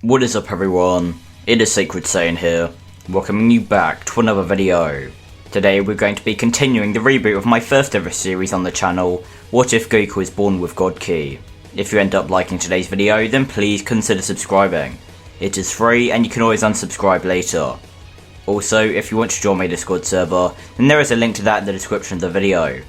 What is up everyone, it is Sacred Saiyan here, welcoming you back to another video. Today we're going to be continuing the reboot of my first ever series on the channel, What If Goku is Born with God Ki. If you end up liking today's video, then please consider subscribing. It is free and you can always unsubscribe later. Also, if you want to join my Discord server, then there is a link to that in the description of the video.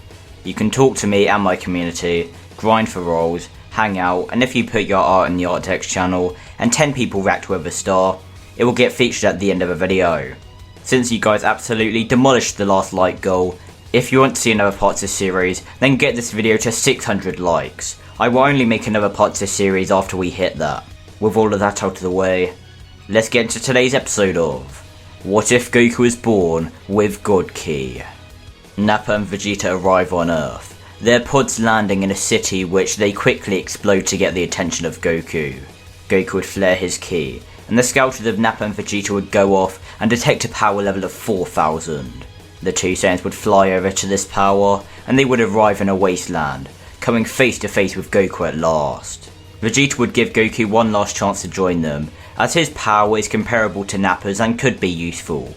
You can talk to me and my community, grind for roles, hang out, and if you put your art in the art text channel and 10 people react with a star, it will get featured at the end of a video. Since you guys absolutely demolished the last like goal, if you want to see another part of this series, then get this video to 600 likes. I will only make another part of this series after we hit that. With all of that out of the way, let's get into today's episode of What If Goku is Born with God Ki. Nappa and Vegeta arrive on Earth, their pods landing in a city which they quickly explode to get the attention of Goku. Goku would flare his ki, and the scouters of Nappa and Vegeta would go off and detect a power level of 4000. The two Saiyans would fly over to this power, and they would arrive in a wasteland, coming face to face with Goku at last. Vegeta would give Goku one last chance to join them, as his power is comparable to Nappa's and could be useful.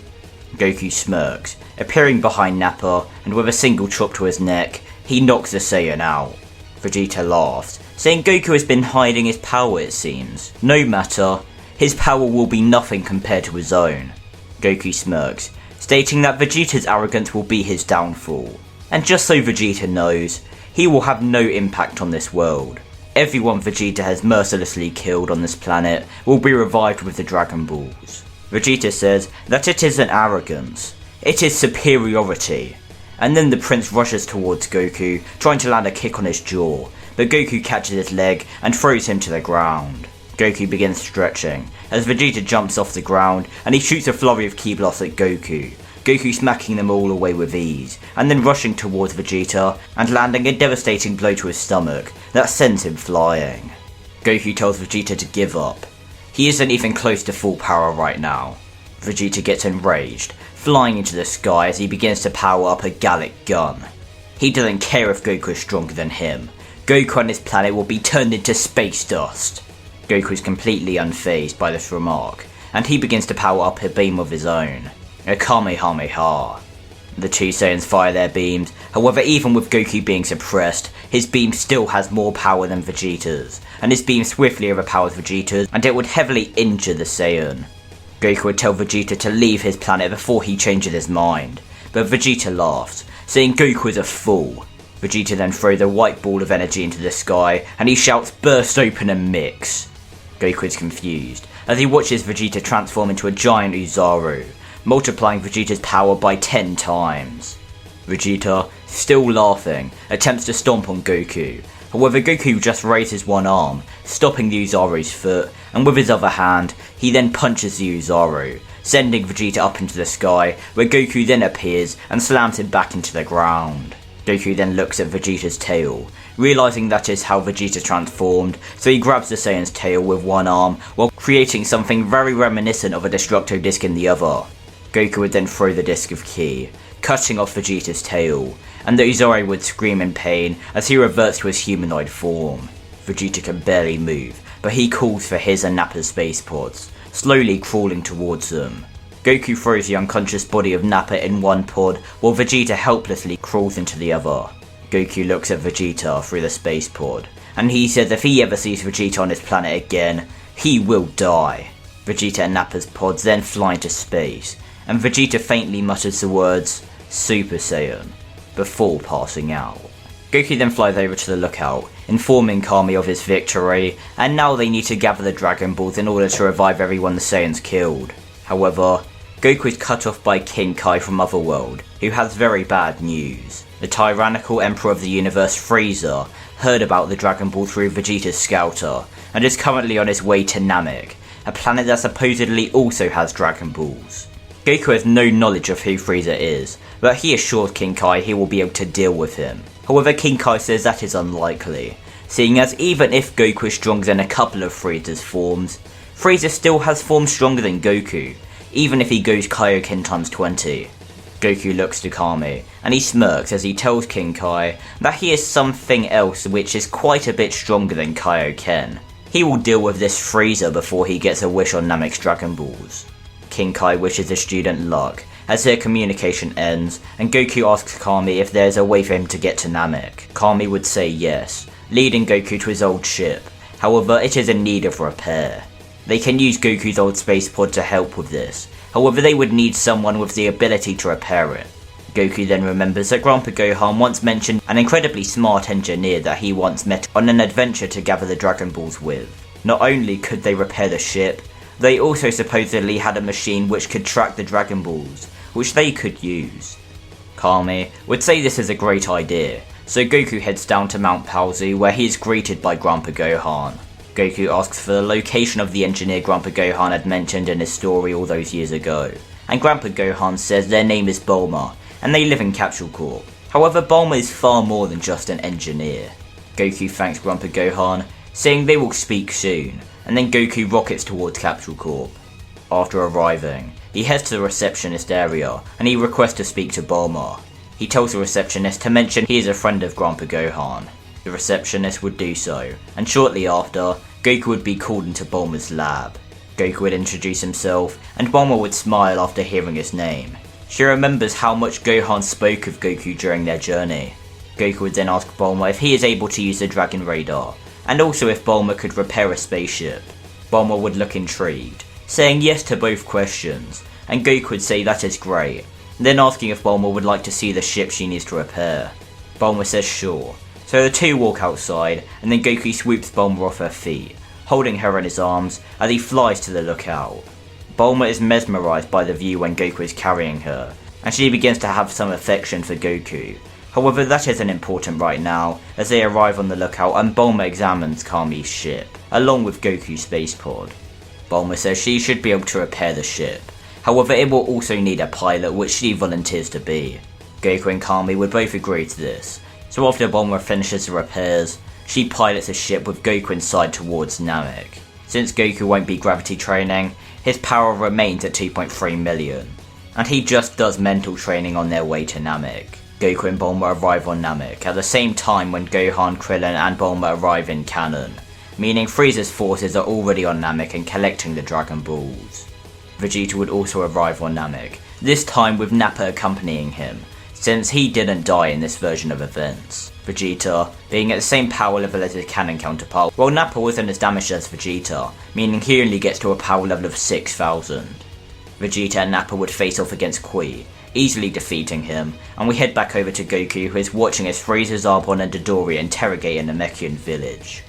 Goku smirks, appearing behind Nappa, and with a single chop to his neck, he knocks the Saiyan out. Vegeta laughs, saying Goku has been hiding his power it seems. No matter, his power will be nothing compared to his own. Goku smirks, stating that Vegeta's arrogance will be his downfall. And just so Vegeta knows, he will have no impact on this world. Everyone Vegeta has mercilessly killed on this planet will be revived with the Dragon Balls. Vegeta says that it isn't arrogance, it is superiority. And then the prince rushes towards Goku, trying to land a kick on his jaw, but Goku catches his leg and throws him to the ground. Goku begins stretching, as Vegeta jumps off the ground and he shoots a flurry of ki blasts at Goku, Goku smacking them all away with ease, and then rushing towards Vegeta and landing a devastating blow to his stomach that sends him flying. Goku tells Vegeta to give up. He isn't even close to full power right now. Vegeta gets enraged, flying into the sky as he begins to power up a Gallic gun. He doesn't care if Goku is stronger than him. Goku and his planet will be turned into space dust. Goku is completely unfazed by this remark, and he begins to power up a beam of his own, a Kamehameha. The two Saiyans fire their beams, however even with Goku being suppressed, his beam still has more power than Vegeta's, and his beam swiftly overpowers Vegeta's, and it would heavily injure the Saiyan. Goku would tell Vegeta to leave his planet before he changes his mind, but Vegeta laughs, saying Goku is a fool. Vegeta then throws a white ball of energy into the sky, and he shouts, "Burst open and mix." Goku is confused, as he watches Vegeta transform into a giant Oozaru, multiplying Vegeta's power by 10 times. Vegeta, still laughing, attempts to stomp on Goku. However, Goku just raises one arm, stopping the Oozaru's foot, and with his other hand, he then punches the Oozaru, sending Vegeta up into the sky, where Goku then appears and slams him back into the ground. Goku then looks at Vegeta's tail, realising that is how Vegeta transformed, so he grabs the Saiyan's tail with one arm, while creating something very reminiscent of a Destructo disc in the other. Goku would then throw the disc of ki, cutting off Vegeta's tail, and the Oozaru would scream in pain as he reverts to his humanoid form. Vegeta can barely move, but he calls for his and Nappa's space pods, slowly crawling towards them. Goku throws the unconscious body of Nappa in one pod, while Vegeta helplessly crawls into the other. Goku looks at Vegeta through the space pod, and he says if he ever sees Vegeta on his planet again, he will die. Vegeta and Nappa's pods then fly into space, and Vegeta faintly mutters the words, "Super Saiyan," before passing out. Goku then flies over to the lookout, informing Kami of his victory, and now they need to gather the Dragon Balls in order to revive everyone the Saiyans killed. However, Goku is cut off by King Kai from Otherworld, who has very bad news. The tyrannical emperor of the universe, Frieza, heard about the Dragon Ball through Vegeta's scouter, and is currently on his way to Namek, a planet that supposedly also has Dragon Balls. Goku has no knowledge of who Frieza is, but he assures King Kai he will be able to deal with him. However, King Kai says that is unlikely, seeing as even if Goku is stronger than a couple of Frieza's forms, Frieza still has forms stronger than Goku, even if he goes Kaioken times 20. Goku looks to Kami, and he smirks as he tells King Kai that he is something else which is quite a bit stronger than Kaioken. He will deal with this Frieza before he gets a wish on Namek's Dragon Balls. King Kai wishes the student luck as their communication ends, and Goku asks Kami if there's a way for him to get to Namek. Kami would say yes, leading Goku to his old ship. However, it is in need of repair. They can use Goku's old space pod to help with this. However, they would need someone with the ability to repair it. Goku then remembers that Grandpa Gohan once mentioned an incredibly smart engineer that he once met on an adventure to gather the Dragon Balls with. Not only could they repair the ship, they also supposedly had a machine which could track the Dragon Balls, which they could use. Kami would say this is a great idea, so Goku heads down to Mount Paozu where he is greeted by Grandpa Gohan. Goku asks for the location of the engineer Grandpa Gohan had mentioned in his story all those years ago, and Grandpa Gohan says their name is Bulma, and they live in Capsule Corp. However, Bulma is far more than just an engineer. Goku thanks Grandpa Gohan, saying they will speak soon, and then Goku rockets towards Capsule Corp. After arriving, he heads to the receptionist area, and he requests to speak to Bulma. He tells the receptionist to mention he is a friend of Grandpa Gohan. The receptionist would do so, and shortly after, Goku would be called into Bulma's lab. Goku would introduce himself, and Bulma would smile after hearing his name. She remembers how much Gohan spoke of Goku during their journey. Goku would then ask Bulma if he is able to use the Dragon Radar, and also if Bulma could repair a spaceship. Bulma would look intrigued, saying yes to both questions, and Goku would say that is great, then asking if Bulma would like to see the ship she needs to repair. Bulma says sure, so the two walk outside, and then Goku swoops Bulma off her feet, holding her in his arms as he flies to the lookout. Bulma is mesmerised by the view when Goku is carrying her, and she begins to have some affection for Goku. However, that isn't important right now, as they arrive on the lookout and Bulma examines Kami's ship, along with Goku's space pod. Bulma says she should be able to repair the ship, however it will also need a pilot, which she volunteers to be. Goku and Kami would both agree to this, so after Bulma finishes the repairs, she pilots a ship with Goku inside towards Namek. Since Goku won't be gravity training, his power remains at 2.3 million, and he just does mental training on their way to Namek. Goku and Bulma arrive on Namek at the same time when Gohan, Krillin and Bulma arrive in canon, meaning Frieza's forces are already on Namek and collecting the Dragon Balls. Vegeta would also arrive on Namek, this time with Nappa accompanying him, since he didn't die in this version of events. Vegeta being at the same power level as his canon counterpart, while Nappa wasn't as damaged as Vegeta, meaning he only gets to a power level of 6,000. Vegeta and Nappa would face off against Kui, easily defeating him, and we head back over to Goku, who is watching as Frieza, Zarbon and Dodoria interrogate a Namekian village.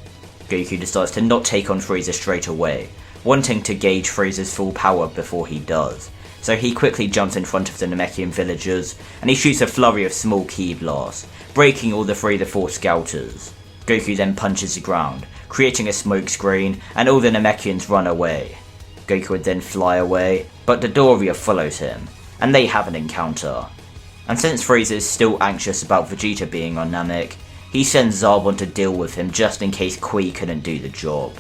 Goku decides to not take on Frieza straight away, wanting to gauge Frieza's full power before he does, so he quickly jumps in front of the Namekian villagers, and he shoots a flurry of small ki blasts, breaking all the Frieza Force scouters. Goku then punches the ground, creating a smoke screen, and all the Namekians run away. Goku would then fly away, but Dodoria follows him, and they have an encounter. And since Frieza is still anxious about Vegeta being on Namek, he sends Zarbon to deal with him just in case Kui couldn't do the job.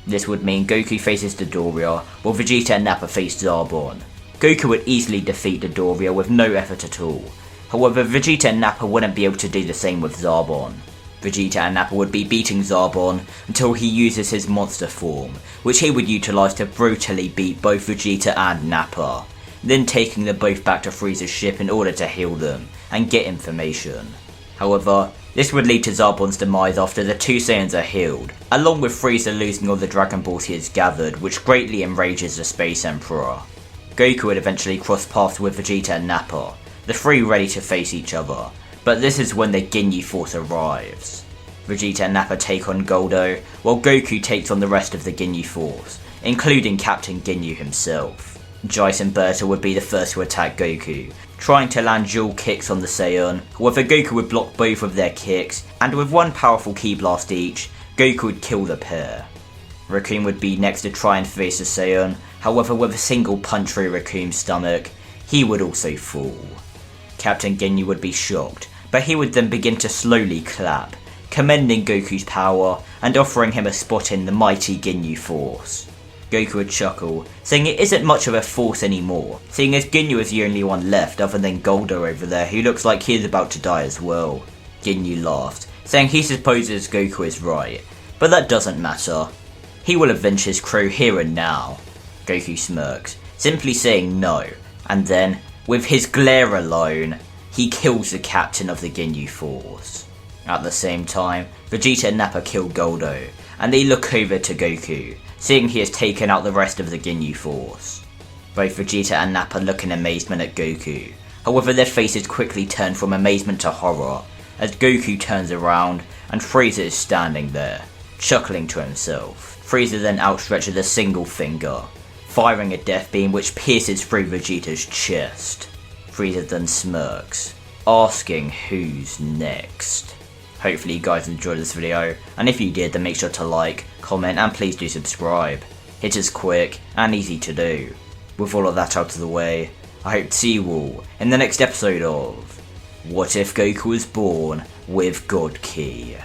This would mean Goku faces Dodoria, while Vegeta and Nappa face Zarbon. Goku would easily defeat Dodoria with no effort at all, however Vegeta and Nappa wouldn't be able to do the same with Zarbon. Vegeta and Nappa would be beating Zarbon until he uses his monster form, which he would utilise to brutally beat both Vegeta and Nappa, then taking them both back to Frieza's ship in order to heal them and get information. However, this would lead to Zarbon's demise after the two Saiyans are healed, along with Frieza losing all the Dragon Balls he has gathered, which greatly enrages the Space Emperor. Goku would eventually cross paths with Vegeta and Nappa, the three ready to face each other, but this is when the Ginyu force arrives. Vegeta and Nappa take on Goldo, while Goku takes on the rest of the Ginyu force, including Captain Ginyu himself. Jeice and Berta would be the first to attack Goku, trying to land dual kicks on the Saiyan, however Goku would block both of their kicks, and with one powerful ki blast each, Goku would kill the pair. Raccoon would be next to try and face the Saiyan, however with a single punch through Raccoon's stomach, he would also fall. Captain Ginyu would be shocked, but he would then begin to slowly clap, commending Goku's power and offering him a spot in the mighty Ginyu force. Goku would chuckle, saying it isn't much of a force anymore, seeing as Ginyu is the only one left other than Goldo over there who looks like he is about to die as well. Ginyu laughed, saying he supposes Goku is right, but that doesn't matter. He will avenge his crew here and now. Goku smirks, simply saying no, and then, with his glare alone, he kills the captain of the Ginyu force. At the same time, Vegeta and Nappa kill Goldo, and they look over to Goku, seeing he has taken out the rest of the Ginyu force. Both Vegeta and Nappa look in amazement at Goku, however their faces quickly turn from amazement to horror, as Goku turns around and Frieza is standing there, chuckling to himself. Frieza then outstretches a single finger, firing a death beam which pierces through Vegeta's chest. Frieza then smirks, asking who's next. Hopefully you guys enjoyed this video, and if you did then make sure to like, comment and please do subscribe. It is quick and easy to do. With all of that out of the way, I hope to see you all in the next episode of What If Goku Was Born with God Ki.